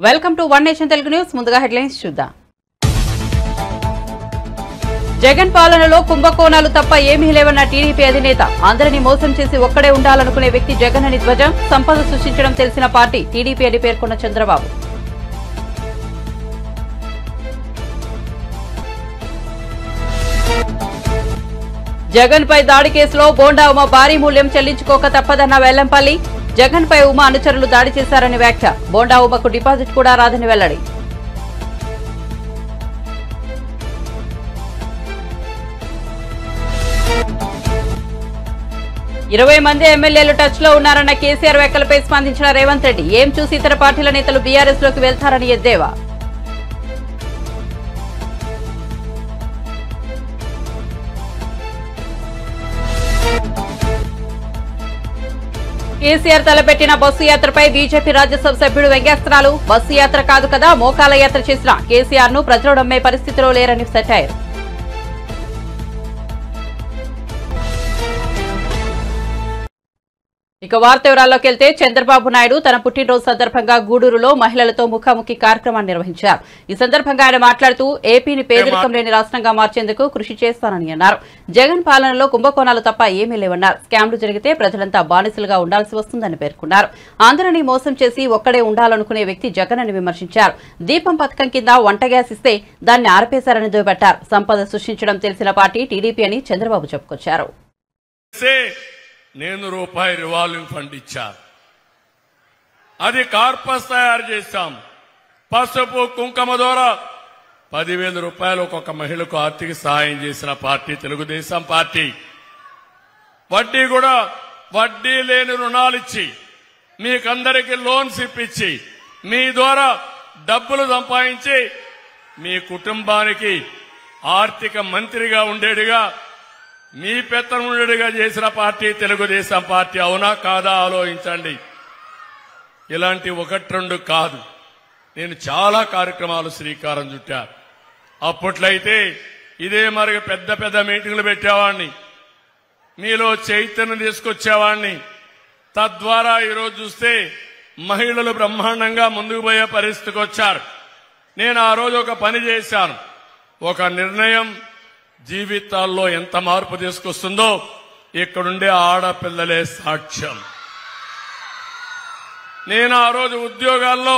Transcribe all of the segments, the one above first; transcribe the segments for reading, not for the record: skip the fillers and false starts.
Welcome to one nation Telugu news. ముందుగా headlines చూద్దాం. జగన్ పాలనలో కుంభకోణాలు తప్ప ఏమీ లేవన్న టీడీపీ అధినేత. అందరినీ మోసం చేసి ఒక్కడే ఉండాలనుకునే వ్యక్తి జగన్ అని ధ్వజం. సంపద సృష్టించడం తెలిసిన పార్టీ టీడీపీ అని పేర్కొన్న చంద్రబాబు. జగన్ పై దాడి కేసులో బోండా ఉమ భారీ మూల్యం చెల్లించుకోక తప్పదన్న వెల్లంపల్లి. జగన్ పై ఉమ అనుచరులు దాడి చేశారని వ్యాఖ్య. బోండా ఉమకు డిపాజిట్ కూడా రాదని వెల్లడి. ఇరవై మంది ఎమ్మెల్యేలు టచ్ లో ఉన్నారన్న కేసీఆర్ వ్యాఖ్యలపై స్పందించిన రేవంత్ రెడ్డి. ఏం చూసి ఇతర పార్టీల నేతలు బీఆర్ఎస్ లోకి వెళ్తారని ఎద్దేవా. కేసీఆర్ తలపెట్టిన బస్సు యాత్రపై బీజేపీ రాజ్యసభ సభ్యుడు వ్యంగ్యాస్త్రాలు. బస్సు యాత్ర కాదు కదా, మోకాల యాత్ర చేసిన కేసీఆర్ ను ప్రజలు నమ్మే పరిస్థితిలో లేరని సెటైర్. ఇక వార్త వివరాల్లోకి వెళ్తే, చంద్రబాబు నాయుడు తన పుట్టినరోజు సందర్భంగా గూడూరులో మహిళలతో ముఖాముఖి కార్యక్రమాన్ని నిర్వహించారు. ఈ సందర్భంగా ఆయన మాట్లాడుతూ ఏపీని పేదరికం లేని రాష్ట్రంగా మార్చేందుకు కృషి చేస్తానని అన్నారు. జగన్ పాలనలో కుంభకోణాలు తప్ప ఏమీ లేవన్నారు. స్కామ్లు జరిగితే ప్రజలంతా బానిసలుగా ఉండాల్సి వస్తుందని పేర్కొన్నారు. అందరినీ మోసం చేసి ఒక్కడే ఉండాలనుకునే వ్యక్తి జగన్ అని విమర్శించారు. దీపం పథకం కింద వంట గ్యాస్ ఇస్తే దాన్ని ఆర్పేశారని దుయ్యబట్టారు. సంపద సృష్టించడం తెలిసిన పార్టీ టీడీపీ అని చంద్రబాబు చెప్పుకొచ్చారు. నేను రూపాయి రివాల్వింగ్ ఫండ్ ఇచ్చా, అది కార్పస్ తయారు చేశాం. పసుపు కుంకుమ ద్వారా 10,000 రూపాయలు ఒక్కొక్క మహిళకు ఆర్థిక సహాయం చేసిన పార్టీ తెలుగుదేశం పార్టీ. వడ్డీ కూడా వడ్డీ లేని రుణాలిచ్చి మీకందరికీ లోన్స్ ఇప్పించి మీ ద్వారా డబ్బులు సంపాదించి మీ కుటుంబానికి ఆర్థిక మంత్రిగా ఉండేడుగా, మీ పెత్తనుడిగా చేసిన పార్టీ తెలుగుదేశం పార్టీ. అవునా కాదా ఆలోచించండి. ఇలాంటి 1-2 కాదు, నేను చాలా కార్యక్రమాలు శ్రీకారం చుట్టా. అప్పట్లయితే ఇదే మరి పెద్ద పెద్ద మీటింగ్లు పెట్టేవాడిని, మీలో చైతన్యం తీసుకొచ్చేవాడిని. తద్వారా ఈరోజు చూస్తే మహిళలు బ్రహ్మాండంగా ముందుకు పోయే పరిస్థితికి వచ్చారు. నేను ఆ రోజు ఒక పని చేశాను. ఒక నిర్ణయం జీవితాల్లో ఎంత మార్పు తీసుకొస్తుందో ఇక్కడుండే ఆడపిల్లలే సాక్ష్యం. నేను ఆ రోజు ఉద్యోగాల్లో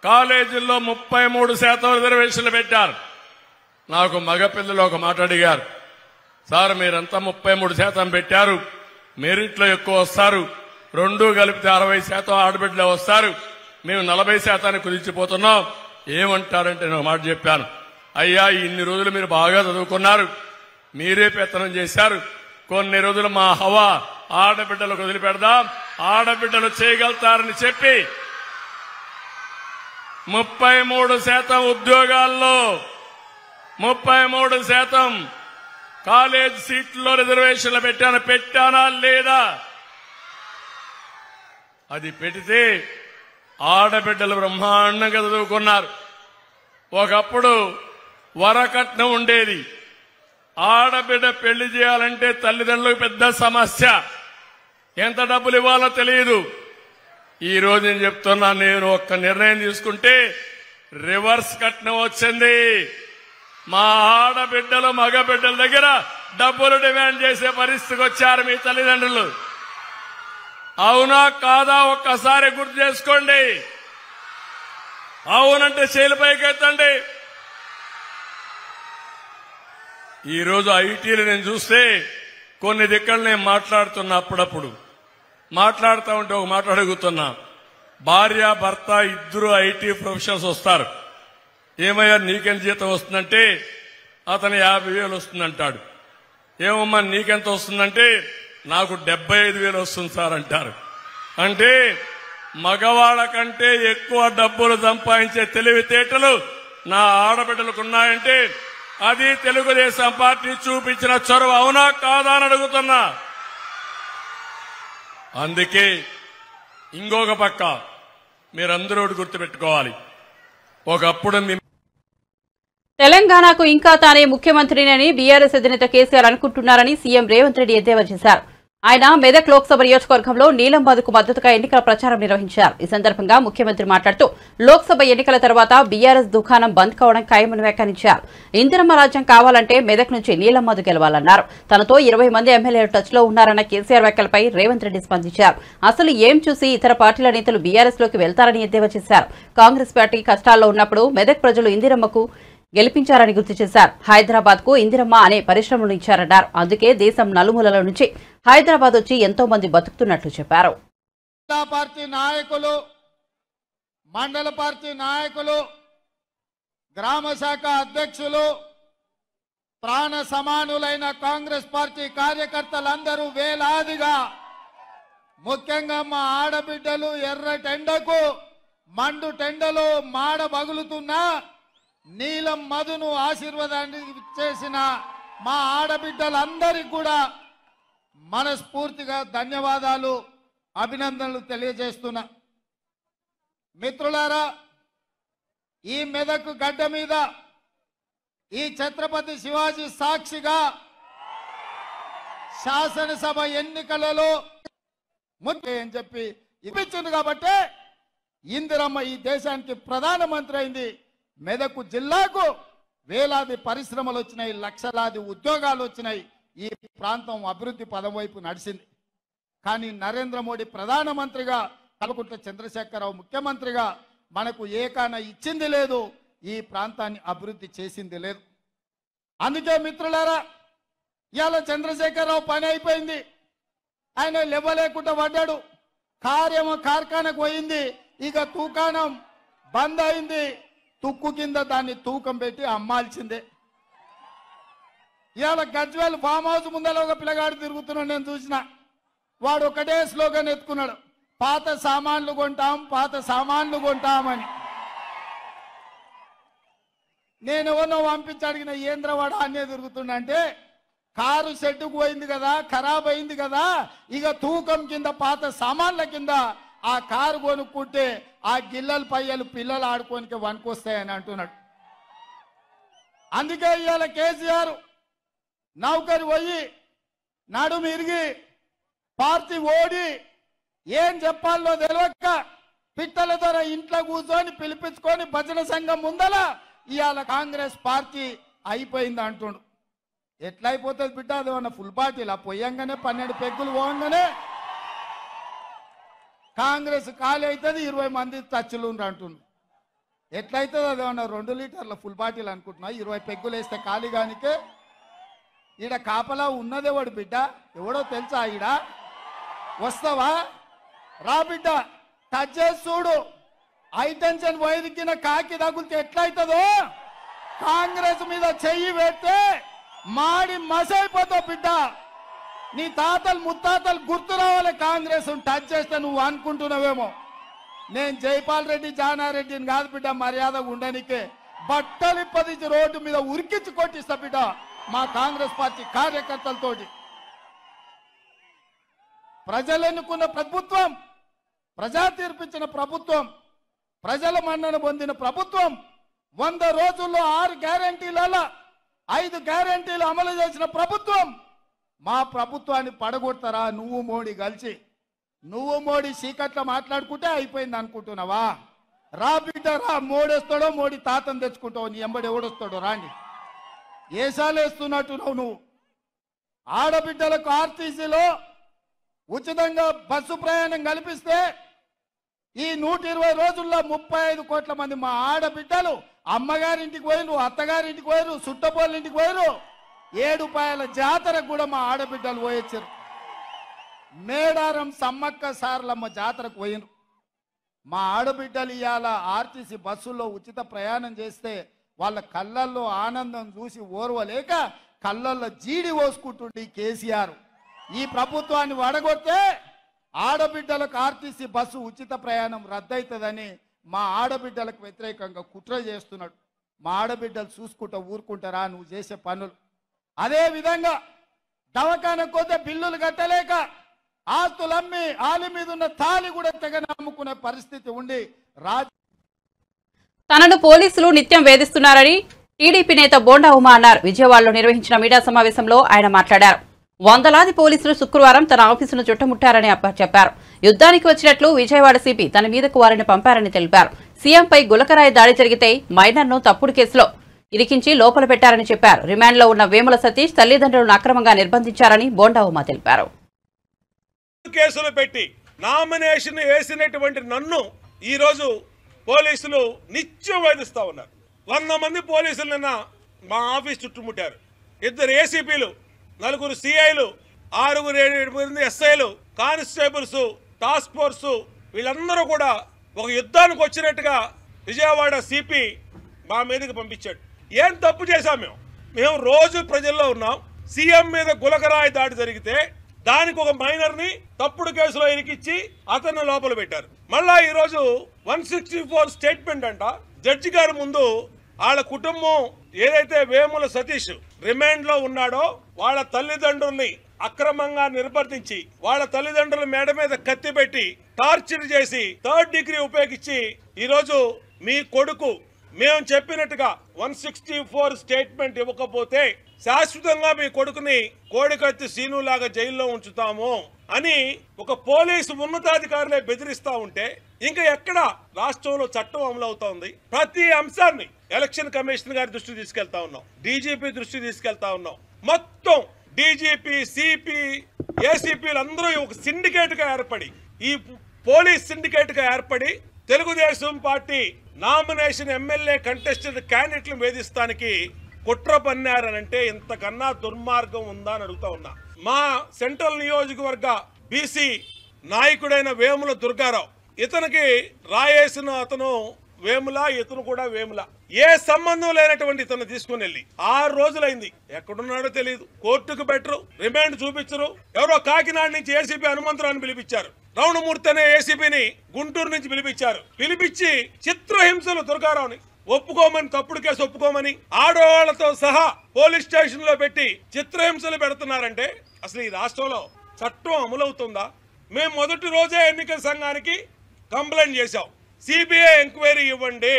కాలేజీల్లో 33% రిజర్వేషన్లు పెట్టారు. నాకు మగపిల్లలు ఒక మాట అడిగారు, సార్ మీరంతా 33% పెట్టారు, మెరిట్లో ఎక్కువ వస్తారు, 2 కలిపితే 60% ఆడబిడ్డలే వస్తారు, మేము 40% కుదించిపోతున్నాం, ఏమంటారంటే నేను మాట చెప్పాను. అయ్యా, ఇన్ని రోజులు మీరు బాగా చదువుకున్నారు, మీరే పెత్తనం చేశారు, కొన్ని రోజులు మా హవా ఆడబిడ్డలకు వదిలిపెడదాం, ఆడబిడ్డలు చేయగలుగుతారని చెప్పి 33% ఉద్యోగాల్లో 33% కాలేజ్ సీట్లలో రిజర్వేషన్లు పెట్టానా లేదా? అది పెడితే ఆడబిడ్డలు బ్రహ్మాండంగా చదువుకున్నారు. ఒకప్పుడు వరకట్నం ఉండేది. ఆడబిడ్డ పెళ్లి చేయాలంటే తల్లిదండ్రులకు పెద్ద సమస్య, ఎంత డబ్బులు ఇవ్వాలో తెలియదు. ఈ రోజు నేను చెప్తున్నా, నేను ఒక్క నిర్ణయం తీసుకుంటే రివర్స్ కట్నం వచ్చింది. మా ఆడబిడ్డలు మగబిడ్డల దగ్గర డబ్బులు డిమాండ్ చేసే పరిస్థితికి వచ్చారు మీ తల్లిదండ్రులు. అవునా కాదా ఒక్కసారి గుర్తు చేసుకోండి. అవునంటే చేలిపైకి ఎత్తండి. ఈ రోజు ఐటీలు నేను చూస్తే కొన్ని దిక్కలు నేను మాట్లాడుతున్నా, అప్పుడప్పుడు మాట్లాడుతూ ఉంటే ఒక మాట అడుగుతున్నా. భార్య భర్త ఇద్దరు ఐటీ ప్రొఫెషనల్స్ వస్తారు. ఏమయ్యా నీకెంత జీతం వస్తుందంటే అతను 50,000 వస్తుందంటాడు. ఏమమ్మా నీకెంత వస్తుందంటే నాకు 75,000 వస్తుంది సార్ అంటారు. అంటే మగవాళ్ళ కంటే ఎక్కువ డబ్బులు సంపాదించే తెలివితేటలు నా ఆడబిడ్డలకు ఉన్నాయంటే అది తెలుగుదేశం పార్టీ చూపించిన చొరవ. అవునా కాదా అని అడుగుతున్నా. అందుకే ఇంకొక పక్క మీరందరూ గుర్తుపెట్టుకోవాలి, ఒకప్పుడు తెలంగాణకు ఇంకా తానే ముఖ్యమంత్రిని బీఆర్ఎస్ అధినేత కేసీఆర్ అనుకుంటున్నారని సీఎం రేవంత్ రెడ్డి ఎద్దేవా చేశారు. ఆయన మెదక్ లోక్సభ నియోజకవర్గంలో నీలంబాదుకు మద్దతుగా ఎన్నికల ప్రచారం నిర్వహించారు. ఈ సందర్భంగా ముఖ్యమంత్రి మాట్లాడుతూ లోక్సభ ఎన్నికల తర్వాత బీఆర్ఎస్ దుకాణం బంద్ కావడం ఖాయమని వ్యాఖ్యానించారు. ఇందిరమ్మ రాజ్యం కావాలంటే మెదక్ నుంచి నీలంబాదు గెలవాలన్నారు. తనతో 20 మంది ఎమ్మెల్యేలు టచ్ లో ఉన్నారన్న కేసీఆర్ వ్యాఖ్యలపై రేవంత్ రెడ్డి స్పందించారు. అసలు ఏం చూసి ఇతర పార్టీల నేతలు బీఆర్ఎస్ లోకి వెళ్తారని ఎద్దేవా చేశారు. కాంగ్రెస్ పార్టీ కష్టాల్లో ఉన్నప్పుడు మెదక్ ప్రజలు ఇందిరమ్మకు గెలిపించారని గుర్తు చేశారు. హైదరాబాద్ కు ఇందిరమ్మ అనే పరిశ్రమను ఇచ్చారన్నారు. అందుకే దేశం నలుమూలల నుంచి హైదరాబాద్ వచ్చి ఎంతో మంది బతుకుతున్నట్లు చెప్పారు. పార్టీ నాయకులు, మండల పార్టీ నాయకులు, గ్రామ శాఖ అధ్యక్షులు, ప్రాణ సమానులైన కాంగ్రెస్ పార్టీ కార్యకర్తలందరూ వేలాదిగా, ముఖ్యంగా మా ఆడబిడ్డలు ఎర్రటెండకు మండు టెండలో మాడ బగులుతున్నా నీలం మధును ఆశీర్వాదాన్ని చేసిన మా ఆడబిడ్డలందరికీ కూడా మనస్ఫూర్తిగా ధన్యవాదాలు, అభినందనలు తెలియజేస్తున్నా. మిత్రులారా, ఈ మెదక్ గడ్డ మీద ఈ ఛత్రపతి శివాజీ సాక్షిగా శాసనసభ ఎన్నికలలో అని చెప్పి ఇప్పించింది కాబట్టి ఇందిరమ్మ ఈ దేశానికి ప్రధానమంత్రి అయింది. మెదక్ జిల్లాకు వేలాది పరిశ్రమలు వచ్చినాయి, లక్షలాది ఉద్యోగాలు వచ్చినాయి. ఈ ప్రాంతం అభివృద్ధి పదం వైపు నడిచింది. కానీ నరేంద్ర మోడీ ప్రధానమంత్రిగా, కల్వకుంట్ల చంద్రశేఖరరావు ముఖ్యమంత్రిగా మనకు ఏకాన ఇచ్చింది లేదు, ఈ ప్రాంతాన్ని అభివృద్ధి చేసింది లేదు. అందుకే మిత్రులారా, ఇవాళ చంద్రశేఖరరావు పని అయిపోయింది, ఆయన లేవలేకుండా పడ్డాడు. కార్ఖానకు పోయింది, ఇక తూకాణం బంద్ అయింది. తుక్కు కింద దాన్ని తూకం పెట్టి అమ్మాల్సిందే. ఇవాళ గజ్వేల్ ఫామ్ హౌస్ ముందర ఒక పిల్లగాడు తిరుగుతున్నాడు, నేను చూసిన. వాడు ఒకటే స్లోగన్ ఎత్తుకున్నాడు, పాత సామాన్లు కొంటాం, పాత సామాన్లు కొంటామని. నేను ఎవరినో పంపించి అడిగిన, ఏంద్రవాడు అన్నే తిరుగుతుండంటే, కారు షెడ్డుకు పోయింది కదా, ఖరాబ్ అయింది కదా, ఇక తూకం కింద పాత సామాన్ల కింద ఆ కారు కొనుక్కుంటే ఆ గిల్లలు పయ్యలు పిల్లలు ఆడుకోనికి వనుకొస్తాయని అంటున్నాడు. అందుకే ఇవాళ కేసీఆర్ నౌకరు పోయి నడుము ఇరిగి పార్టీ ఓడి ఏం చెప్పాలో తెలియక పిట్టల ద్వారా ఇంట్లో కూర్చొని పిలిపించుకొని భజన సంఘం ముందల ఇవాళ కాంగ్రెస్ పార్టీ అయిపోయింది అంటుండు. ఎట్లా అయిపోతుంది బిడ్డ? అదేమన్నా ఫుల్ పార్టీలా? పొయ్యంగానే 12 పెగ్గులు పోగానే కాంగ్రెస్ ఖాళీ అవుతుంది, 20 మంది టచ్లు అంటుండు. ఎట్లయితుంది? అదేమన్నా 2 లీటర్ల ఫుల్ బాటిల్ అనుకుంటున్నా? 20 పెగ్గులు వేస్తే ఖాళీ కానికే. ఈడ కాపలా ఉన్నదేవాడు బిడ్డ, ఎవడో తెలుసా? ఈడ వస్తావా? రా బిడ్డ, టచ్ చేసి చూడు. హైటెన్షన్ వైదికిన కాకి తగులితే ఎట్లయితుందో, కాంగ్రెస్ మీద చెయ్యి పెడితే మాడి మసైపోతావు బిడ్డ. నీ తాతలు ముత్తాతలు గుర్తు రావాలి కాంగ్రెస్ టచ్ చేస్తే. నువ్వు అనుకుంటున్నావేమో నేను జైపాల్ రెడ్డి జానారెడ్డిని కాదు బిడ్డ, మర్యాదగా ఉండనికే బట్టలు పదించి రోడ్డు మీద ఉరికించి కొట్టిస్తా బిడ్డ మా కాంగ్రెస్ పార్టీ కార్యకర్తలతోటి. ప్రజలు ఎన్నుకున్న ప్రభుత్వం, ప్రజా తీర్పిచ్చిన ప్రభుత్వం, ప్రజల మన్నన పొందిన ప్రభుత్వం, 100 రోజుల్లో 6 గ్యారంటీల 5 గ్యారంటీలు అమలు చేసిన ప్రభుత్వం. మా ప్రభుత్వాన్ని పడగొడతారా నువ్వు మోడీ కలిసి? నువ్వు మోడీ చీకట్లో మాట్లాడుకుంటే అయిపోయింది అనుకుంటున్నావా? రా బిడ్డ రా, మోడేస్తాడో మోడీ తాతను తెచ్చుకుంటావు, నీ ఎంబడి ఎవడొస్తాడో రాండి. ఏసాలు వేస్తున్నట్టున్నావు నువ్వు. ఆడబిడ్డలకు ఆర్టీసీలో ఉచితంగా బస్సు ప్రయాణం కల్పిస్తే ఈ 120 రోజుల్లో 35 కోట్ల మంది మా ఆడబిడ్డలు అమ్మగారింటికి పోయిరు, అత్తగారింటికి పోయిరు, సుట్టపోళ్ళింటికి పోయిరు. 7 రూపాయల జాతరకు కూడా మా ఆడబిడ్డలు పోయొచ్చారు. మేడారం సమ్మక్క సారలమ్మ జాతరకు పోయినరు. మా ఆడబిడ్డలు ఇవాళ ఆర్టీసీ బస్సుల్లో ఉచిత ప్రయాణం చేస్తే వాళ్ళ కళ్ళల్లో ఆనందం చూసి ఓర్వలేక కళ్ళల్లో జీడి పోసుకుంటుండే కేసీఆర్. ఈ ప్రభుత్వాన్ని వడగొడితే ఆడబిడ్డలకు ఆర్టీసీ బస్సు ఉచిత ప్రయాణం రద్దవుతుందని మా ఆడబిడ్డలకు వ్యతిరేకంగా కుట్ర చేస్తున్నాడు. మా ఆడబిడ్డలు చూసుకుంటా ఊరుకుంటారా నువ్వు చేసే పనులు? అదే విధంగా దవాఖానకు పోతే బిల్లులు కట్టలేక ఆస్తులమ్మి ఆలి మీద ఉన్న తాళి కూడా తెగ నమ్ముకునే పరిస్థితి ఉండి తనను పోలీసులు నిత్యం వేధిస్తున్నారని టీడీపీ నేత బోండా ఉమా అన్నారు. విజయవాడలో నిర్వహించిన మీడియా సమావేశంలో ఆయన మాట్లాడారు. వందలాది పోలీసులు శుక్రవారం తన ఆఫీసును చుట్టుముట్టారని చెప్పారు. యుద్ధానికి వచ్చినట్లు విజయవాడ సిపి తన మీదకు వారిని పంపారని తెలిపారు. సీఎంపై గులకరాయి దాడి జరిగితే మైనర్ను తప్పుడు కేసులో ఇరికించి లోపల పెట్టారని చెప్పారు. రిమాండ్లో ఉన్న వేముల సతీష్ తల్లిదండ్రులను అక్రమంగా నిర్బంధించారని బోండా ఉమా తెలిపారు. కేసులు పెట్టి నామినేషన్ వేసినటువంటి నన్ను ఈ రోజు పోలీసులు నిత్యం వేధిస్తా ఉన్నారు. 100 మంది పోలీసులు నిన్న మా ఆఫీస్ చుట్టుముట్టారు. 2 ఏసీపీలు, 4 సిఐలు, 6 ఎస్ఐలు, కానిస్టేబుల్స్, టాస్క్ ఫోర్సు వీళ్ళందరూ కూడా ఒక యుద్ధానికి వచ్చినట్టుగా విజయవాడ సిపి మా మీదకి పంపించాడు. ఏం తప్పు చేశాం మేము రోజు ప్రజల్లో ఉన్నాం. సీఎం మీద గులకరాయి దాడి జరిగితే దానికి ఒక మైనర్ని తప్పుడు కేసులో ఇరికిచ్చి అతన్ని లోపల పెట్టారు. మళ్ళా ఈరోజు 164 స్టేట్మెంట్ అంట జడ్జి గారి ముందు వాళ్ళ కుటుంబం ఏదైతే వేముల సతీష్ రిమాండ్ లో ఉన్నాడో వాళ్ళ తల్లిదండ్రుల్ని అక్రమంగా నిర్బంధించి వాళ్ళ తల్లిదండ్రుల మేడ మీద కత్తి పెట్టి టార్చర్ చేసి 3rd డిగ్రీ ఉపయోగించి ఈరోజు మీ కొడుకు మేము చెప్పినట్టుగా 164 స్టేట్మెంట్ ఇవ్వకపోతే శాశ్వతంగా మీ కొడుకుని కోడికత్తి సీనులాగా జైల్లో ఉంచుతాము అని ఒక పోలీసు ఉన్నతాధికారులే బెదిరిస్తా ఉంటే ఇంకా ఎక్కడ రాష్ట్రంలో చట్టం అమలు అవుతా ఉంది? ప్రతి అంశాన్ని ఎలక్షన్ కమిషన్ గారి దృష్టికి తీసుకెళ్తా ఉన్నాం, డీజీపీ దృష్టికి తీసుకెళ్తా ఉన్నాం. మొత్తం డీజీపీ, సిపి, ఏసీపీలు అందరూ ఒక సిండికేట్ గా ఏర్పడి ఈ పోలీస్ సిండికేట్ గా ఏర్పడి Telugu Desam party nomination MLA contested క్యాండిడేట్లను వేధిస్తానికి కుట్ర పన్నారనంటే ఇంతకన్నా దుర్మార్గం ఉందా అని అడుగుతా ఉన్నా. మా సెంట్రల్ నియోజకవర్గ బీసీ నాయకుడైన వేముల దుర్గారావు, ఇతనికి రాయేసిన అతను వేముల, ఇతను కూడా వేముల. ఏ సంబంధం లేనటువంటి ఇతను తీసుకుని వెళ్ళి 6 రోజులైంది, ఎక్కడున్నాడో తెలియదు. కోర్టుకు బెటరు, రిమాండ్ చూపించరు. ఎవరో కాకినాడ నుంచి ఏసీపీ హనుమంతరావుని పిలిపించారు. రమణమూర్తి అనే ఏసీపీని గుంటూరు నుంచి పిలిపించి చిత్రహింసలు దుర్గారావుని ఒప్పుకోమని, తప్పుడు కేసు ఒప్పుకోమని ఆడవాళ్లతో సహా పోలీస్ స్టేషన్ లో పెట్టి చిత్రహింసలు పెడుతున్నారంటే అసలు ఈ రాష్ట్రంలో చట్టం అమలవుతుందా? మేము మొదటి రోజే ఎన్నికల సంఘానికి కంప్లైంట్ చేశాం, సిబిఐ ఎంక్వైరీ ఇవ్వండి.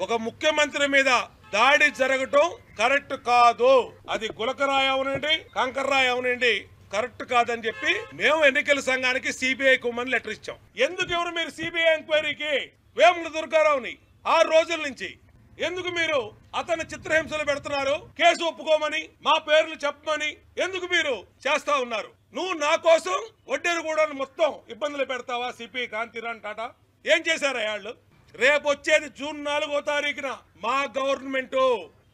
ఒక ముఖ్యమంత్రి మీద దాడి జరగటం కరెక్ట్ కాదు, అది గులకరాయి అవనండి, కంకర్రాయి అవనండి, కరెక్ట్ కాదని చెప్పి మేము ఎన్నికల సంఘానికి సిబిఐ కుమ్మని లెటర్ ఇచ్చాం. ఎందుకు ఎవరు మీరు సిబిఐ ఎంక్వైరీకి వేముల దుర్గారావుని 6 రోజుల నుంచి ఎందుకు మీరు అతను చిత్రహింసలు పెడుతున్నారు? కేసు ఒప్పుకోమని, మా పేర్లు చెప్పమని ఎందుకు మీరు చేస్తా ఉన్నారు? నువ్వు నా కోసం వడ్డేరు కూడా మొత్తం ఇబ్బందులు పెడతావా? సిపి కాంతిరాన్ టాటా ఏం చేశారా వాళ్ళు? రేపు వచ్చేది జూన్ 4వ తారీఖున మా గవర్నమెంట్.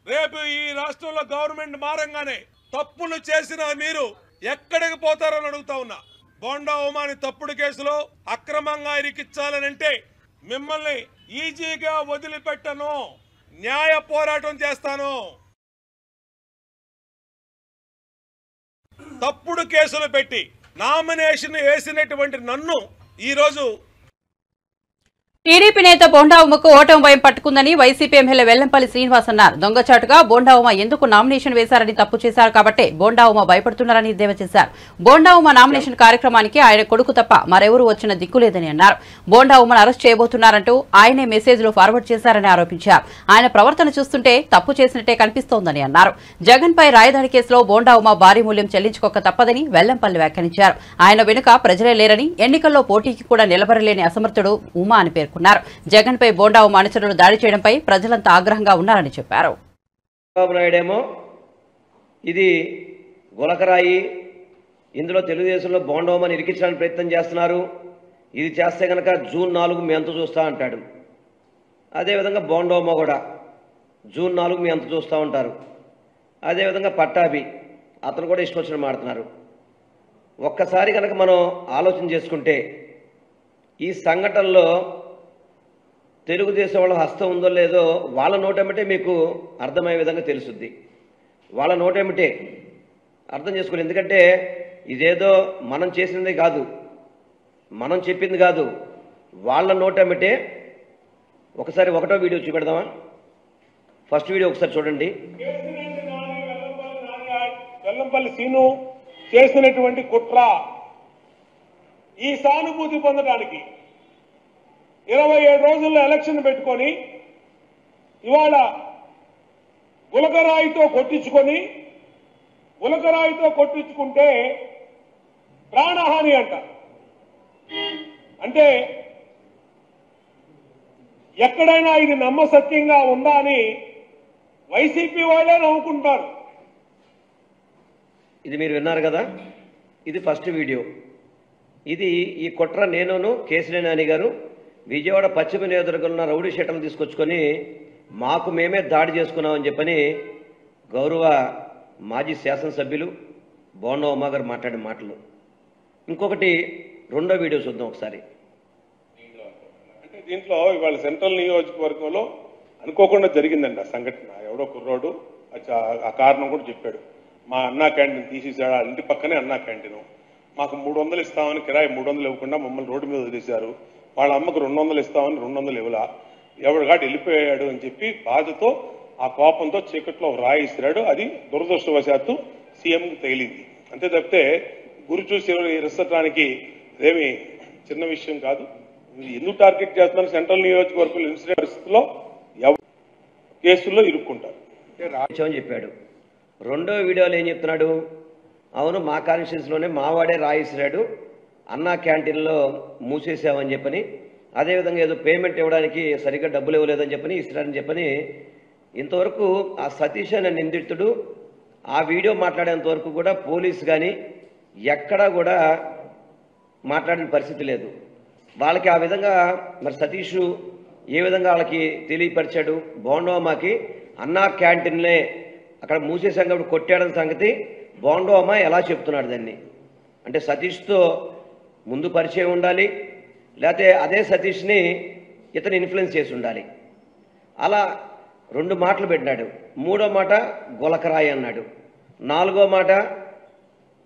రేపు ఈ రాష్ట్రంలో గవర్నమెంట్ మారంగానే తప్పులు చేసిన మీరు ఎక్కడికి పోతారని అడుగుతా ఉన్నా. బోండా ఉమాని తప్పుడు కేసులో అక్రమంగా ఇరికించాలనంటే మిమ్మల్ని ఈజీగా వదిలిపెట్టను, న్యాయ పోరాటం చేస్తాను. తప్పుడు కేసులు పెట్టి నామినేషన్ వేసినటువంటి నన్ను ఈరోజు టీడీపీ నేత బోండా ఉమకు ఓటమి భయం పట్టుకుందని వైసీపీ ఎమ్మెల్యే వెల్లంపల్లి శ్రీనివాస్ అన్నారు. దొంగచాటుగా బోండా ఉమ ఎందుకు నామినేషన్ వేశారని తప్పు చేశారు కాబట్టి బోండా ఉమ భయపడుతున్నారని ఎద్దేవా చేశారు. బోండా ఉమ నామినేషన్ కార్యక్రమానికి ఆయన కొడుకు తప్ప మరెవరూ వచ్చిన దిక్కులేదని అన్నారు. బోండా ఉమను అరెస్ట్ చేయబోతున్నారంటూ ఆయనే మెసేజ్లు ఫార్వర్డ్ చేశారని ఆరోపించారు. ఆయన ప్రవర్తన చూస్తుంటే తప్పు చేసినట్టే కనిపిస్తోందని అన్నారు. జగన్ పై రాయదాడి కేసులో బోండా ఉమ భారీ మూల్యం చెల్లించుకోక తప్పదని వెల్లంపల్లి వ్యాఖ్యానించారు. ఆయన వెనుక ప్రజలే లేరని, ఎన్నికల్లో పోటీకి కూడా నిలబడలేని అసమర్థుడు ఉమా అని పేర్కొన్నారు. జగన్ పై బోండా ఉమ అనుచరులు దాడి చేయడంపై ప్రజలంతా ఆగ్రహంగా ఉన్నారని చెప్పారు. చంద్రబాబు నాయుడేమో ఇది గులకరాయి, ఇందులో తెలుగుదేశంలో బోండా ఉమని ఇరికించడానికి ప్రయత్నం చేస్తున్నారు, ఇది చేస్తే కనుక జూన్ 4 మీ అంత చూస్తా అంటాడు. అదేవిధంగా బోండా ఉమ కూడా జూన్ 4 మీ అంత చూస్తూ ఉంటారు. అదేవిధంగా పట్టాభి అతను కూడా ఇష్టం వచ్చిన మాడుతున్నారు. ఒక్కసారి కనుక మనం ఆలోచన చేసుకుంటే ఈ సంఘటనలో తెలుగుదేశం వాళ్ళ హస్తం ఉందో లేదో వాళ్ళ నోటేమిటే మీకు అర్థమయ్యే విధంగా తెలుసుద్ది. వాళ్ళ నోటేమిటే అర్థం చేసుకోవాలి. ఎందుకంటే ఇదేదో మనం చేసినది కాదు, మనం చెప్పింది కాదు, వాళ్ళ నోటేమిటే. ఒకసారి 1వ వీడియో చూపెడదామా? ఫస్ట్ వీడియో ఒకసారి చూడండి. వెల్లంపల్లి సీను చేసినటువంటి కుట్ర, ఈ సానుభూతి పొందడానికి 27 రోజుల్లో ఎలక్షన్ పెట్టుకొని ఇవాళ గులకరాయితో కొట్టించుకొని గులకరాయితో కొట్టించుకుంటే ప్రాణహాని అంట. అంటే ఎక్కడైనా ఇది నమ్మసత్యంగా ఉందా అని వైసీపీ వాళ్ళే నవ్వుకుంటారు. ఇది మీరు విన్నారు కదా, ఇది ఫస్ట్ వీడియో. ఇది ఈ కుట్ర నేనును కేశినేని నాని గారు విజయవాడ పశ్చిమ నియోజకవర్గంలో రౌడీ షీటలు తీసుకొచ్చుకొని మాకు మేమే దాడి చేసుకున్నామని చెప్పని గౌరవ మాజీ శాసనసభ్యులు బోండా ఉమా గారు మాట్లాడిన మాటలు. ఇంకొకటి రెండో వీడియో చూద్దాం ఒకసారి. అంటే దీంట్లో ఇవాళ సెంట్రల్ నియోజకవర్గంలో అనుకోకుండా జరిగిందండి ఆ సంఘటన. ఎవడో కుర్రోడు ఆ కారణం కూడా చెప్పాడు. మా అన్నా క్యాంటీన్ తీసేసాడు, ఆ ఇంటి పక్కనే అన్నా క్యాంటీన్. మాకు 300 ఇస్తామని కిరాయి 300 ఇవ్వకుండా మమ్మల్ని రోడ్డు మీద వదిలేశారు. వాళ్ళ అమ్మకు 200 ఇస్తామని 200 ఇవ్వలా, ఎవడు వెళ్ళిపోయాడు అని చెప్పి బాధతో ఆ కోపంతో చీకట్లో రాయి ఇస్తున్నాడు. అది దురదృష్టవశాత్తు సీఎంకి తగిలింది. అంతే తప్పితే గురి చూసి ఇరసటానికి అదేమి చిన్న విషయం కాదు. ఎందుకు టార్గెట్ చేస్తున్నారు? సెంట్రల్ నియోజకవర్గంలో ఇన్సిడెంట్ పరిస్థితుల్లో కేసుల్లో ఇరుక్కుంటారు అని చెప్పాడు. రెండో వీడియోలో ఏం చెప్తున్నాడు? అవును, మా కాన్స్టిట్యూన్సీలోనే మావాడే రాయిసిరాడు, అన్నా క్యాంటీన్లో మూసేసామని చెప్పని, అదేవిధంగా ఏదో పేమెంట్ ఇవ్వడానికి సరిగ్గా డబ్బులు ఇవ్వలేదని చెప్పని ఇస్తారని చెప్పని. ఇంతవరకు ఆ సతీష్ అనే నిందితుడు ఆ వీడియో మాట్లాడేంత వరకు కూడా పోలీసు కానీ ఎక్కడా కూడా మాట్లాడిన పరిస్థితి లేదు. వాళ్ళకి ఆ విధంగా మరి సతీష్ ఏ విధంగా వాళ్ళకి తెలియపరిచాడు? బోండోమాకి అన్నా క్యాంటీన్లే అక్కడ మూసేసాం కాబట్టి కొట్టాడని సంగతి బోండోమా ఎలా చెప్తున్నాడు దాన్ని? అంటే సతీష్తో ముందు పరిచయం ఉండాలి, లేకపోతే అదే సతీష్ని ఇతను ఇన్ఫ్లుయెన్స్ చేసి ఉండాలి. అలా 2 మాటలు పెట్టినాడు. 3వ మాట గులకరాయి అన్నాడు. 4వ మాట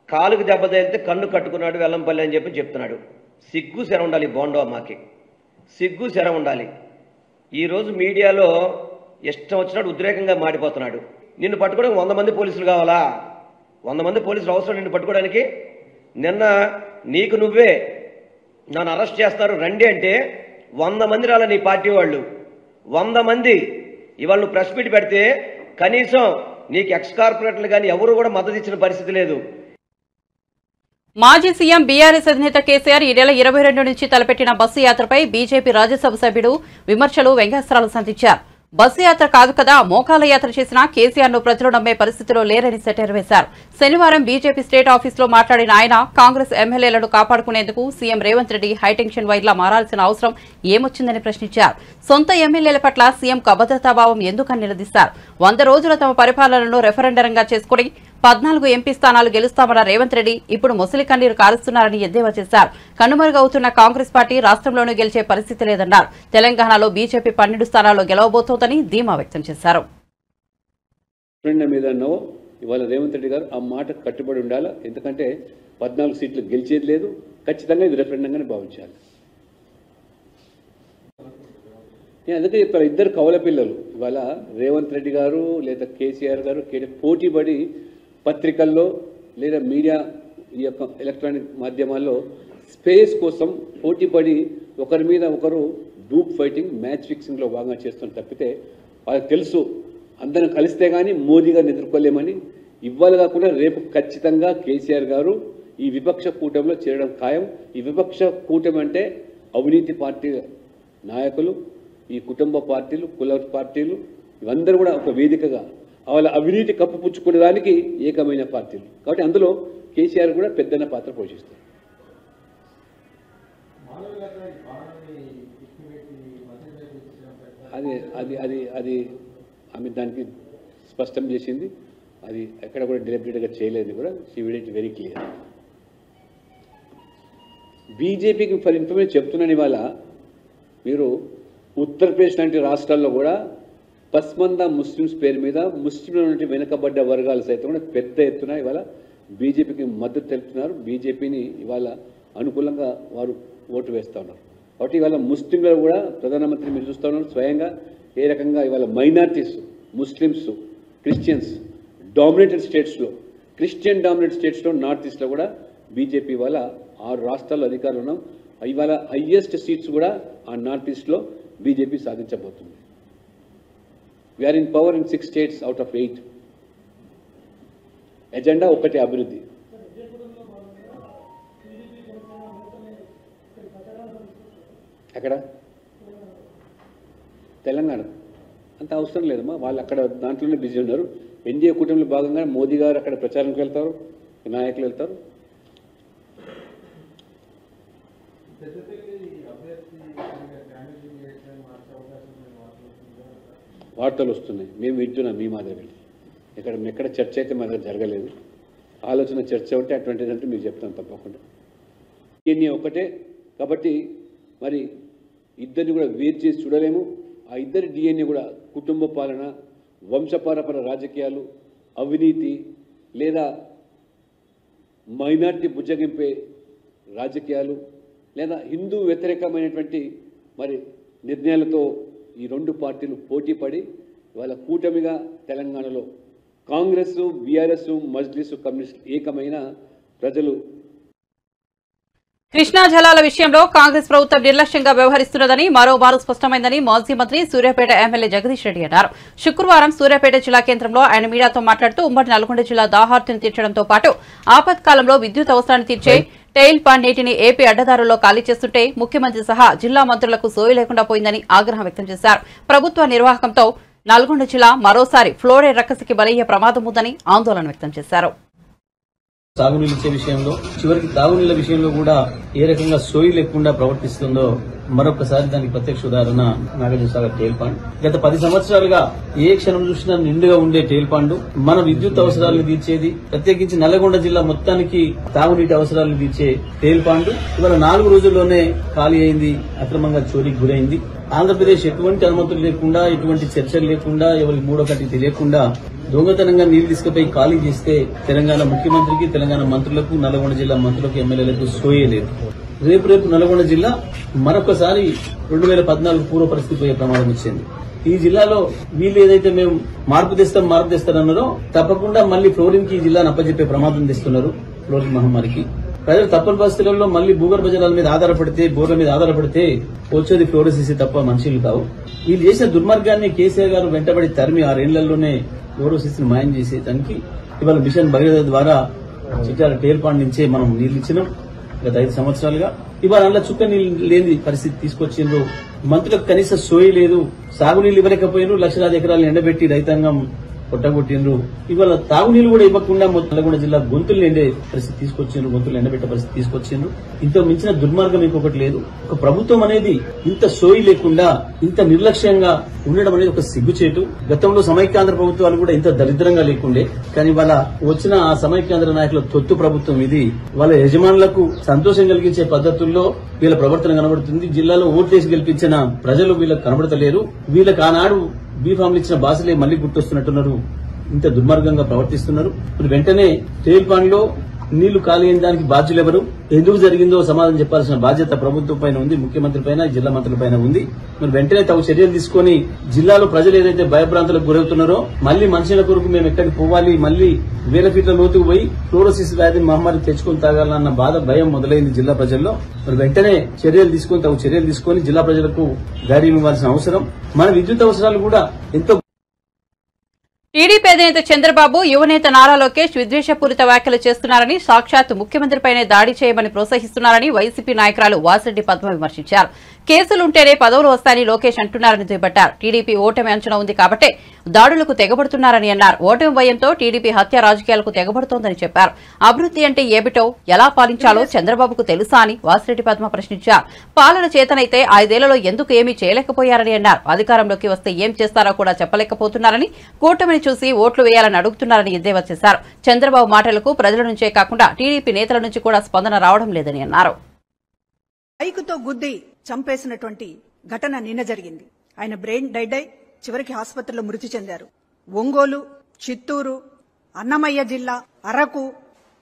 కాలుకు దెబ్బ తగిలితే కన్ను కట్టుకున్నాడు వెల్లంపల్లి అని చెప్పి చెప్తున్నాడు. సిగ్గు శర ఉండాలి బోండోమాకి, సిగ్గు శర ఉండాలి. ఈరోజు మీడియాలో ఇష్టం వచ్చినట్టు ఉద్రేకంగా మాడిపోతున్నాడు. నిన్ను పట్టుకోవడానికి 100 మంది పోలీసులు కావాలా? 100 మంది పోలీసులు అవసరం నిన్ను పట్టుకోవడానికి? నిన్న నీకు నువ్వే నన్ను అరెస్ట్ చేస్తారు రండి అంటే 100 మంది రాల నీ పార్టీ వాళ్ళు, 100 మంది. ఇవాళ నువ్వు ప్రెస్ మీట్ పెడితే కనీసం నీకు ఎక్స్ కార్పొరేటర్లు కానీ ఎవరు కూడా మద్దతు ఇచ్చిన పరిస్థితి లేదు. మాజీ సీఎం బీఆర్ఎస్ అధినేత కేసీఆర్ ఈ నెల 22 నుంచి తలపెట్టిన బస్సు యాత్రపై బీజేపీ రాజ్యసభ సభ్యుడు విమర్శలు వ్యంగ్యాస్త్రాలు సంధించారు. బస్సు యాత్ర కాదు కదా, మోకాల యాత్ర చేసినా కేసీఆర్ ను ప్రజలు నమ్మే పరిస్థితిలో లేరని సెటైర్ వేశారు. శనివారం బీజేపీ స్టేట్ ఆఫీసులో మాట్లాడిన ఆయన కాంగ్రెస్ ఎమ్మెల్యేలను కాపాడుకునేందుకు సీఎం రేవంత్ రెడ్డి హైటెన్షన్ వైర్లా మారాల్సిన అవసరం ఏమొచ్చిందని ప్రశ్నించారు. సొంత ఎమ్మెల్యేల పట్ల సీఎంకు అభద్రతాభావం ఎందుకని నిలదీశారు. 100 రోజుల తమ పరిపాలనను రెఫరెండరంగా చేసుకుని 14 ఎంపీ స్థానాలు గెలుస్తామన్న రేవంత్ రెడ్డి ఇప్పుడు మొసలి కన్నీరు కారుస్తున్నారని ఎద్దేవా చేశారు. కనుమరుగవుతున్న కాంగ్రెస్ పార్టీ రాష్ట్రంలోనూ గెలిచే పరిస్థితి లేదన్నారు. తెలంగాణలో బీజేపీ 12 స్థానాల్లో గెలవబోతోందని ధీమా వ్యక్తం చేశారు. ఇవాళ రేవంత్ రెడ్డి గారు ఆ మాట కట్టుబడి ఉండాలి. ఎందుకంటే 14 సీట్లు గెలిచేది లేదు, ఖచ్చితంగా ఇది రెఫరెండంగానే భావించాలి. నేను అందుకే చెప్తాను, ఇద్దరు కవల పిల్లలు ఇవాళ రేవంత్ రెడ్డి గారు లేదా కేసీఆర్ గారు పోటీపడి పత్రికల్లో లేదా మీడియా ఈ యొక్క ఎలక్ట్రానిక్ మాధ్యమాల్లో స్పేస్ కోసం పోటీపడి ఒకరి మీద ఒకరు డూప్ ఫైటింగ్, మ్యాచ్ ఫిక్సింగ్లో భాగంగా చేస్తున్న తప్పితే వాళ్ళకి తెలుసు అందరం కలిస్తే కానీ మోదీ గారిని ఎదుర్కోలేమని. ఇవాళ కాకుండా రేపు ఖచ్చితంగా కేసీఆర్ గారు ఈ విపక్ష కూటమిలో చేరడం ఖాయం. ఈ విపక్ష కూటమి అంటే అవినీతి పార్టీ నాయకులు, ఈ కుటుంబ పార్టీలు, కుల పార్టీలు, ఇవందరూ కూడా ఒక వేదికగా వాళ్ళ అవినీతి కప్పుపుచ్చుకునే దానికి ఏకమైన పార్టీలు. కాబట్టి అందులో కేసీఆర్ కూడా పెద్దన్న పాత్ర పోషిస్తారు. అది అది అది అది ఆమె దానికి స్పష్టం చేసింది. అది ఎక్కడ కూడా డెలిబరేట్గా చేయలేదు కూడా. She made it very clear. బీజేపీకి ఫర్ ఇన్ఫర్మేషన్ చెప్తున్నాను, ఇవాళ మీరు ఉత్తరప్రదేశ్ లాంటి రాష్ట్రాల్లో కూడా పస్మందా ముస్లిమ్స్ పేరు మీద ముస్లింల నుండి వెనుకబడ్డ వర్గాలు సైతం కూడా పెద్ద ఎత్తున ఇవాళ బీజేపీకి మద్దతు తెలుపుతున్నారు. బీజేపీని ఇవాళ అనుకూలంగా వారు ఓటు వేస్తూ ఉన్నారు. కాబట్టి ఇవాళ ముస్లింలు కూడా ప్రధానమంత్రి మీరు చూస్తూ ఉన్నారు స్వయంగా ఏ రకంగా ఇవాళ మైనారిటీస్, ముస్లిమ్స్, క్రిస్టియన్స్ డామినేటెడ్ స్టేట్స్లో, క్రిస్టియన్ డామినేటెడ్ స్టేట్స్లో, నార్త్ ఈస్ట్లో కూడా బీజేపీ ఇవాళ 6 రాష్ట్రాల్లో అధికారులు ఉన్నాం. ఇవాళ హయ్యెస్ట్ సీట్స్ కూడా ఆ నార్త్ ఈస్ట్లో బీజేపీ సాధించబోతుంది. We are in power in 6 states out of 8. Agenda ఒకటి అభివృద్ధి. ఎక్కడ తెలంగాణ అంత అవసరం లేదమ్మా, వాళ్ళు అక్కడ దాంట్లోనే బిజీ ఉన్నారు. ఎన్డీఏ కూటమిలో భాగంగా మోదీ గారు అక్కడ ప్రచారంకి వెళ్తారు, నాయకులు వెళ్తారు. వార్తలు వస్తున్నాయి, మేము వింటున్నాం మీ మాదిరి. ఎక్కడ చర్చ అయితే మా దగ్గర జరగలేదు. ఆలోచన చర్చ ఉంటే అటువంటిది అంటే మీకు చెప్తాను తప్పకుండా. ఇవన్నీ ఒకటే కాబట్టి మరి ఇద్దరిని కూడా వేరు చేసి చూడలేము. ఆ ఇద్దరి డిఎన్ఏ కూడా కుటుంబ పాలన, వంశపారపర రాజకీయాలు, అవినీతి లేదా మైనార్టీ బుజ్జగింపే రాజకీయాలు లేదా హిందూ వ్యతిరేకమైనటువంటి మరి నిర్ణయాలతో ఈ రెండు పార్టీలు పోటీ పడి వాళ్ళ కూటమిగా తెలంగాణలో కాంగ్రెస్, బీఆర్ఎస్, మజ్లిస్, కమ్యూనిస్ట్ ఏకమైన ప్రజలు. కృష్ణా జలాల విషయంలో కాంగ్రెస్ ప్రభుత్వం నిర్లక్ష్యంగా వ్యవహరిస్తున్నదని మరోమారు స్పష్టమైందని మాజీ మంత్రి సూర్యాపేట ఎమ్మెల్యే జగదీష్ రెడ్డి అన్నారు. శుక్రవారం సూర్యాపేట జిల్లా కేంద్రంలో ఆయన మీడియాతో మాట్లాడుతూ ఉమ్మడి నల్గొండ జిల్లా దాహార్తిని తీర్చడంతో పాటు ఆపత్కాలంలో విద్యుత్ అవసరాన్ని తీర్చే టెయిల్ పాండ్ నీటిని ఏపీ అడ్డదారుల్లో ఖాళీ చేస్తుంటే ముఖ్యమంత్రి సహా జిల్లా మంత్రులకు సోయి లేకుండా పోయిందని ఆగ్రహం వ్యక్తం చేశారు. ప్రభుత్వ నిర్వాహకంతో నల్గొండ జిల్లా మరోసారి ఫ్లోరైడ్ రక్కసికి బలయ్యే ప్రమాదం ఉందని ఆందోళన వ్యక్తం చేశారు. సాగునీళ్ళు ఇచ్చే విషయంలో చివరికి తాగునీళ్ల విషయంలో కూడా ఏ రకంగా సోయి లేకుండా ప్రవర్తిస్తుందో మరొకసారి దానికి ప్రత్యక్ష ఉదాహరణ నాగార్జునసాగర్ టేల్ పాండ్. గత 10 సంవత్సరాలుగా ఏ క్షణం చూసినా నిండుగా ఉండే టేల్ పాండ్ మన విద్యుత్ అవసరాలను తీర్చేది, ప్రత్యేకించి నల్లగొండ జిల్లా మొత్తానికి తాగునీటి అవసరాలను తీర్చే టేల్ పాండ్ ఇవాళ 4 రోజుల్లోనే ఖాళీ అయింది, అక్రమంగా చోరీకి గురైంది. ఆంధ్రప్రదేశ్ ఎటువంటి అనుమతులు లేకుండా, ఎటువంటి చర్చలు లేకుండా, ఎవరికి మూడో కట్టి తెలియకుండా దొంగతనంగా నీళ్లు తీసుకుపోయి ఖాళీ చేస్తే తెలంగాణ ముఖ్యమంత్రికి, తెలంగాణ మంత్రులకు, నల్గొండ జిల్లా మంత్రులకు, ఎమ్మెల్యేలకు సోయే లేదు. రేపు నల్గొండ జిల్లా మరొకసారి 2014 పూర్వ పరిస్థితి పోయే ప్రమాదం వచ్చింది. ఈ జిల్లాలో వీళ్ళు ఏదైతే మేము మార్పు తెస్తారన్నారో తప్పకుండా మళ్లీ ఫ్లోరింగ్ కి ఈ జిల్లాను అప్పచెప్పే ప్రమాదం తెస్తున్నారు. ఫ్లోరింగ్ మహమ్మారికి ప్రజలు తప్పని పరిస్థితులలో మళ్లీ భూగర్భ జలాల మీద ఆధారపడితే, బోర్ల మీద ఆధారపడితే వచ్చేది ఫ్లోరోసిస్ తప్ప మనుషులు కావు. వీళ్ళు చేసిన దుర్మార్గాన్ని కేసీఆర్ గారు వెంటబడి తరిమి 6 ఏళ్లలోనే ఫ్లోరోసిస్ ని మాయం చేసేదానికి ఇవాళ మిషన్ భగీరథ ద్వారా చిట్యాల టేల్ పాండ్ నుంచే మనం నీళ్లు ఇచ్చినాం. గత 5 సంవత్సరాలుగా ఇవాళ అందులో చుక్క నీళ్లు లేని పరిస్థితి తీసుకొచ్చిండ్రు. మంత్రులకు కనీస సోయి లేదు, సాగునీళ్లు ఇవ్వలేకపోయినారు, లక్షలాది ఎకరాలను ఎండబెట్టి రైతాంగం కొట్టగొట్టిండ్రు. ఇవాళ తాగునీళ్లు కూడా ఇవ్వకుండా నల్గొండ జిల్లా గొంతులు ఎండే పరిస్థితి తీసుకొచ్చిండ్రు, గొంతులు ఎండబెట్టే పరిస్థితి తీసుకొచ్చిండ్రు. ఇంత మించిన దుర్మార్గం ఇంకొకటి లేదు. ఒక ప్రభుత్వం అనేది ఇంత సోయి లేకుండా, ఇంత నిర్లక్ష్యంగా ఉండడం అనేది ఒక సిగ్గుచేటు. గతంలో సమైక్యాంధ్ర ప్రభుత్వాలు కూడా ఇంత దరిద్రంగా లేకుండే, కానీ వాళ్ళ వచ్చిన ఆ సమైక్యాంధ్ర నాయకుల తొత్తు ప్రభుత్వం ఇది. వాళ్ళ యజమానులకు సంతోషం కలిగించే పద్ధతుల్లో వీళ్ళ ప్రవర్తన కనబడుతుంది. జిల్లాలో ఓట్లేసి గెలిపించిన ప్రజలు వీళ్ళకి కనబడతలేరు. వీళ్ళకి ఆనాడు బీఫామ్లు ఇచ్చిన బాసులే మళ్లీ గుర్తొస్తున్నట్టున్నారు. ఇంత దుర్మార్గంగా ప్రవర్తిస్తున్నారు. ఇప్పుడు వెంటనే టేల్ పాండ్ లో నీళ్లు ఖాళీ అయిన దానికి బాధ్యులు ఎవరు, ఎందుకు జరిగిందో సమాధానం చెప్పాల్సిన బాధ్యత ప్రభుత్వం పైన ఉంది, ముఖ్యమంత్రి పైన, జిల్లా మంత్రుల పైన ఉంది. మరి వెంటనే తగు చర్యలు తీసుకుని జిల్లాలో ప్రజలు ఏదైతే భయభ్రాంతులకు గురవుతున్నారో మళ్లీ మనుషుల కొరకు మేము ఎక్కడికి పోవాలి, మళ్లీ 1000 ఫీట్ల లోతుకు పోయి ఫ్లోరోసిస్ వ్యాధిని మహమ్మారి తెచ్చుకుని తాగాలన్న బాధ, భయం మొదలైంది జిల్లా ప్రజల్లో. మరి వెంటనే చర్యలు తీసుకుని తగు చర్యలు తీసుకుని జిల్లా ప్రజలకు ధైర్యం ఇవ్వాల్సిన అవసరం. మన విద్యుత్ అవసరాలు కూడా ఎంతో. టీడీపీ అధినేత చంద్రబాబు యువనేత నారా లోకేష్ విద్వేషపూరిత వ్యాఖ్యలు చేస్తున్నారని, సాక్షాత్ ముఖ్యమంత్రిపైనే దాడి చేయమని ప్రోత్సహిస్తున్నారని వైసీపీ నాయకురాలు వాసిరెడ్డి పద్మ విమర్శించారు. కేసులుంటేనే పదవులు వస్తాయని లోకేష్ అంటున్నారని దుయ్యబట్టారు. టీడీపీ ఓటమి అంచనా ఉంది కాబట్టే దాడులకు తెగబడుతున్నారని అన్నారు. ఓటమి భయంతో టీడీపీ హత్య రాజకీయాలకు తెగబడుతోందని చెప్పారు. అభివృద్ధి అంటే ఏమిటో, ఎలా పాలించాలో చంద్రబాబుకు తెలుసా అని వాసిరెడ్డి పద్మ ప్రశ్నించారు. పాలన చేతనైతే 5 ఏళ్లలో ఎందుకు ఏమీ చేయలేకపోయారని అన్నారు. అధికారంలోకి వస్తే ఏం చేస్తారో కూడా చెప్పలేకపోతున్నారని, కూటమిని చూసి ఓట్లు వేయాలని అడుగుతున్నారని ఎద్దేవా చేశారు. చంద్రబాబు మాటలకు ప్రజల నుంచే కాకుండా టీడీపీ నేతల నుంచి కూడా స్పందన రావడం లేదని అన్నారు. బైకుతో గుద్ది చంపేసినటువంటి ఘటన నిన్న జరిగింది. ఆయన బ్రెయిన్ డెడ్ అయి చివరికి ఆసుపత్రిలో మృతి చెందారు. ఒంగోలు, చిత్తూరు, అన్నమయ్య జిల్లా, అరకు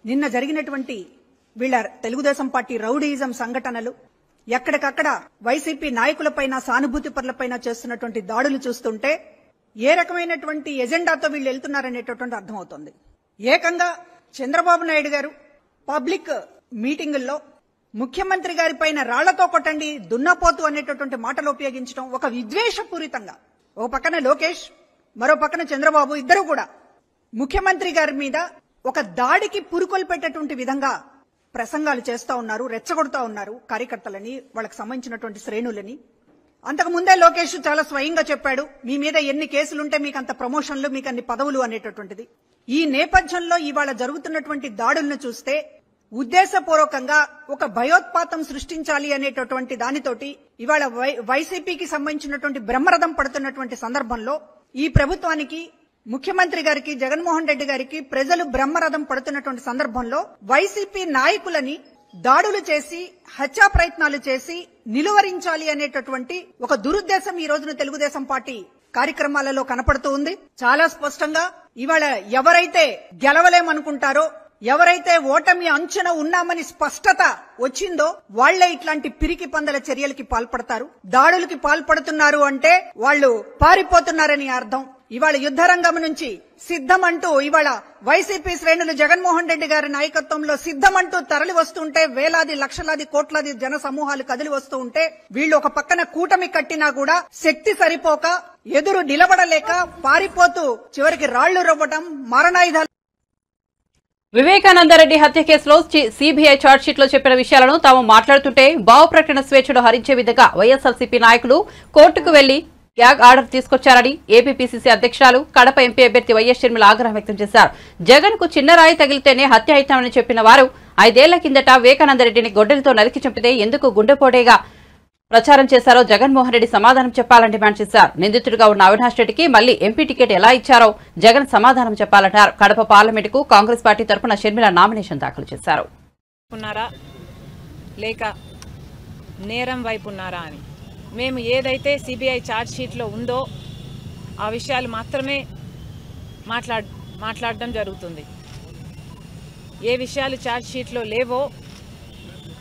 నిన్న జరిగినటువంటి వీళ్ళ తెలుగుదేశం పార్టీ రౌడీయిజం సంఘటనలు, ఎక్కడికక్కడ వైసీపీ నాయకులపైన, సానుభూతి పరులపైన చేస్తున్నటువంటి దాడులు చూస్తుంటే ఏ రకమైనటువంటి ఎజెండాతో వీళ్ళు వెళ్తున్నారనేటటువంటి అర్థమవుతోంది. ఏకంగా చంద్రబాబు నాయుడు గారు పబ్లిక్ మీటింగుల్లో ముఖ్యమంత్రి గారి పైన రాళ్లతో కొట్టండి, దున్నపోతు అనేటటువంటి మాటలు ఉపయోగించడం ఒక విద్వేషపూరితంగా. ఓ పక్కన లోకేష్, మరో పక్కన చంద్రబాబు, ఇద్దరు కూడా ముఖ్యమంత్రి గారి మీద ఒక దాడికి పురుకొల్పేటటువంటి విధంగా ప్రసంగాలు చేస్తా ఉన్నారు, రెచ్చగొడతా ఉన్నారు కార్యకర్తలని, వాళ్ళకి సంబంధించినటువంటి శ్రేణులని. అంతకు ముందే లోకేష్ చాలా స్వయంగా చెప్పాడు, మీ మీద ఎన్ని కేసులుంటే మీకు అంత ప్రమోషన్లు, మీకు అన్ని పదవులు అనేటటువంటిది. ఈ నేపథ్యంలో ఇవాళ జరుగుతున్నటువంటి దాడులను చూస్తే ఉద్దేశపూర్వకంగా ఒక భయోత్పాతం సృష్టించాలి అనేటటువంటి దానితోటి ఇవాళ వైసీపీకి సంబంధించినటువంటి బ్రహ్మరథం పడుతున్నటువంటి సందర్భంలో ఈ ప్రభుత్వానికి, ముఖ్యమంత్రి గారికి, జగన్మోహన్ రెడ్డి గారికి ప్రజలు బ్రహ్మరథం పడుతున్నటువంటి సందర్భంలో వైసీపీ నాయకులని దాడులు చేసి, హత్యా ప్రయత్నాలు చేసి నిలువరించాలి అనేటటువంటి ఒక దురుద్దేశం ఈ రోజున తెలుగుదేశం పార్టీ కార్యక్రమాలలో కనపడుతూ ఉంది. చాలా స్పష్టంగా ఇవాళ ఎవరైతే గెలవలేమనుకుంటారో, ఎవరైతే ఓటమి అంచున ఉన్నామని స్పష్టత వచ్చిందో వాళ్లే ఇట్లాంటి పిరికి పందల చర్యలకి పాల్పడతారు. దాడులకి పాల్పడుతున్నారు అంటే వాళ్ళు పారిపోతున్నారని అర్థం. ఇవాళ యుద్ధరంగం నుంచి సిద్ధమంటూ ఇవాళ వైసీపీ శ్రేణులు జగన్మోహన్ రెడ్డి గారి నాయకత్వంలో సిద్ధమంటూ తరలి వస్తుంటే, వేలాది లక్షలాది కోట్లాది జన సమూహాలు కదిలి వస్తూ ఉంటే, వీళ్ళు ఒక పక్కన కూటమి కట్టినా కూడా శక్తి సరిపోక, ఎదురు నిలబడలేక పారిపోతూ చివరికి రాళ్లు రువ్వటం, మారణాయుధాలు. వివేకానందరెడ్డి హత్య కేసులో సీబీఐ ఛార్జ్షీట్ లో చెప్పిన విషయాలను తాము మాట్లాడుతుంటే భావ ప్రకటన స్వేచ్ఛను హరించే విధంగా వైఎస్ఆర్సీపీ నాయకులు కోర్టుకు వెళ్లి గ్యాగ్ ఆర్డర్ తీసుకొచ్చారని ఏపీపీసీసీ అధ్యక్షురాలు, కడప ఎంపీ అభ్యర్థి వైఎస్ షర్మిల ఆగ్రహం వ్యక్తం చేశారు. జగన్ కు చిన్న రాయి తగిలితేనే హత్య అవుతామని చెప్పిన వారు 5 ఏళ్ల కిందట వివేకానందరెడ్డిని గొడ్డలితో నరికి చంపితే ఎందుకు గుండెపోటేగా ప్రచారం చేశారో జగన్మోహన్ రెడ్డి సమాధానం చెప్పాలని డిమాండ్ చేశారు. నిందితుడిగా ఉన్న అవినాష్ రెడ్డికి మళ్లీ ఎంపీ టికెట్ ఎలా ఇచ్చారో జగన్ సమాధానం చెప్పాలంటారు. కడప పార్లమెంటుకు కాంగ్రెస్ పార్టీ తరఫున షర్మిల నామినేషన్ దాఖలు చేశారు. లేక నేరం వైపు ఉన్నారా అని మేము ఏదైతే సిబిఐ ఛార్జ్ షీట్లో ఉందో ఆ విషయాలు మాత్రమే మాట్లాడడం జరుగుతుంది. ఏ విషయాలు ఛార్జ్ షీట్లో లేవో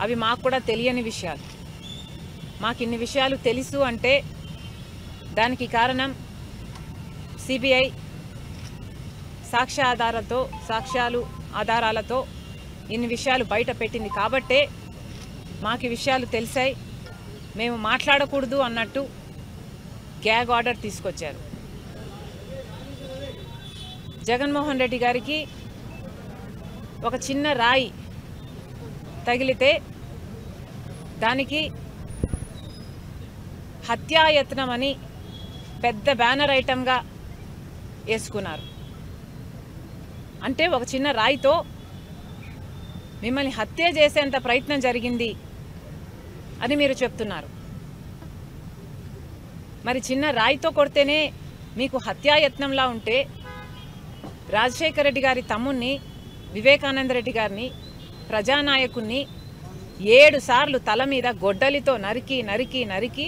అవి మాకు కూడా తెలియని విషయాలు. మాకు ఇన్ని విషయాలు తెలుసు అంటే దానికి కారణం సిబిఐ సాక్ష్యాలు ఆధారాలతో ఇన్ని విషయాలు బయట పెట్టింది కాబట్టే మాకు ఈ విషయాలు తెలిసాయి. మేము మాట్లాడకూడదు అన్నట్టు గ్యాగ్ ఆర్డర్ తీసుకొచ్చారు. జగన్మోహన్ రెడ్డి గారికి ఒక చిన్న రాయి తగిలితే దానికి హత్యాయత్నం అని పెద్ద బ్యానర్ ఐటమ్గా వేసుకున్నారు. అంటే ఒక చిన్న రాయితో మిమ్మల్ని హత్య చేసేంత ప్రయత్నం జరిగింది అని మీరు చెప్తున్నారు. మరి చిన్న రాయితో కొడితేనే మీకు హత్యాయత్నంలా ఉంటే రాజశేఖర రెడ్డి గారి తమ్ముణ్ణి, వివేకానంద రెడ్డి గారిని, ప్రజానాయకుణ్ణి 7 సార్లు తల మీద గొడ్డలితో నరికి నరికి నరికి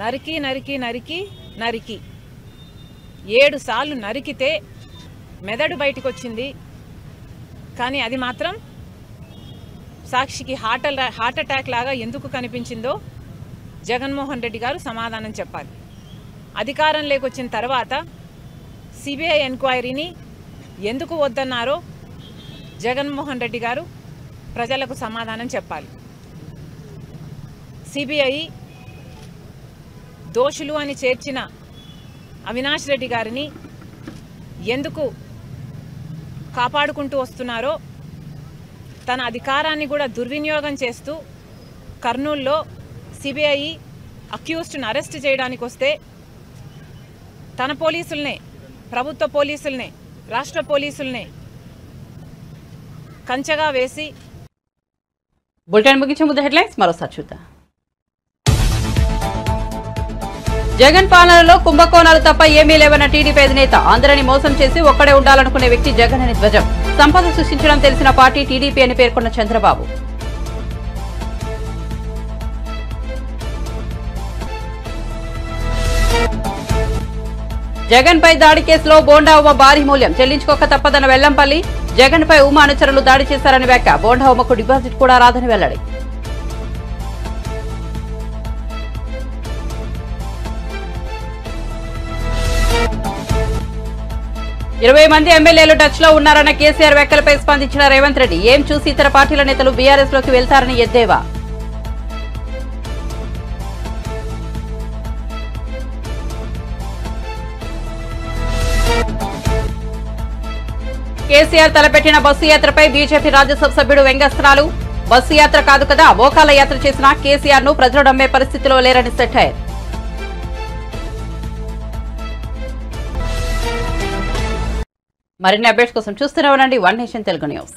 నరికి నరికి నరికి నరికి 7 సార్లు నరికితే మెదడు బయటకు వచ్చింది. కానీ అది మాత్రం సాక్షికి హార్ట్ అటాక్ లాగా ఎందుకు కనిపించిందో జగన్మోహన్ రెడ్డి గారు సమాధానం చెప్పాలి. అధికారంలోకి వచ్చిన తర్వాత సిబిఐ ఎంక్వైరీని ఎందుకు వద్దన్నారో జగన్మోహన్ రెడ్డి గారు ప్రజలకు సమాధానం చెప్పాలి. సిబిఐ దోషులు అని చేర్చిన అవినాష్ రెడ్డి గారిని ఎందుకు కాపాడుకుంటూ వస్తున్నారో, తన అధికారాన్ని కూడా దుర్వినియోగం చేస్తూ కర్నూలులో సిబిఐ అక్యూజ్డ్ని అరెస్ట్ చేయడానికి వస్తే తన పోలీసుల్నే, ప్రభుత్వ పోలీసుల్నే, రాష్ట్ర పోలీసుల్నే కంచెగా వేసి. బులెటిన్ ముగించే ముందు హెడ్లైన్స్ మరోసారి చూద్దాం. జగన్ పాలనలో కుంభకోణాలు తప్ప ఏమీ లేవన్న టీడీపీ అధినేత. అందరినీ మోసం చేసి ఒక్కడే ఉండాలనుకునే వ్యక్తి జగన్ అని ధ్వజం. సంపద సృష్టించడం తెలిసిన పార్టీ టీడీపీ అని పేర్కొన్న చంద్రబాబు. జగన్ పై దాడి కేసులో బోండా ఉమ భారీ మూల్యం చెల్లించుకోక తప్పదన్న వెల్లంపల్లి. జగన్ పై ఉమ అనుచరులు దాడి చేశారని వ్యాఖ్య. బోండా ఉమకు డిపాజిట్ కూడా రాదని వెల్లడి. ఇరవై మంది ఎమ్మెల్యేలు టచ్ లో ఉన్నారన్న కేసీఆర్ వ్యాఖ్యలపై స్పందించిన రేవంత్ రెడ్డి. ఏం చూసి ఇతర పార్టీల నేతలు బీఆర్ఎస్ లోకి వెళ్తారని ఎద్దేవా. కేసీఆర్ తలపెట్టిన బస్సు యాత్రపై బీజేపీ రాజ్యసభ సభ్యుడు వ్యంగ్యాస్త్రాలు. బస్సు యాత్ర కాదు కదా, మోకాల యాత్ర చేసిన కేసీఆర్ ను ప్రజలు నమ్మే పరిస్థితిలో లేరని సెటైర్. మరిన్ని అప్డేట్స్ కోసం చూస్తూనే ఉండండి వన్ నేషన్ తెలుగు న్యూస్.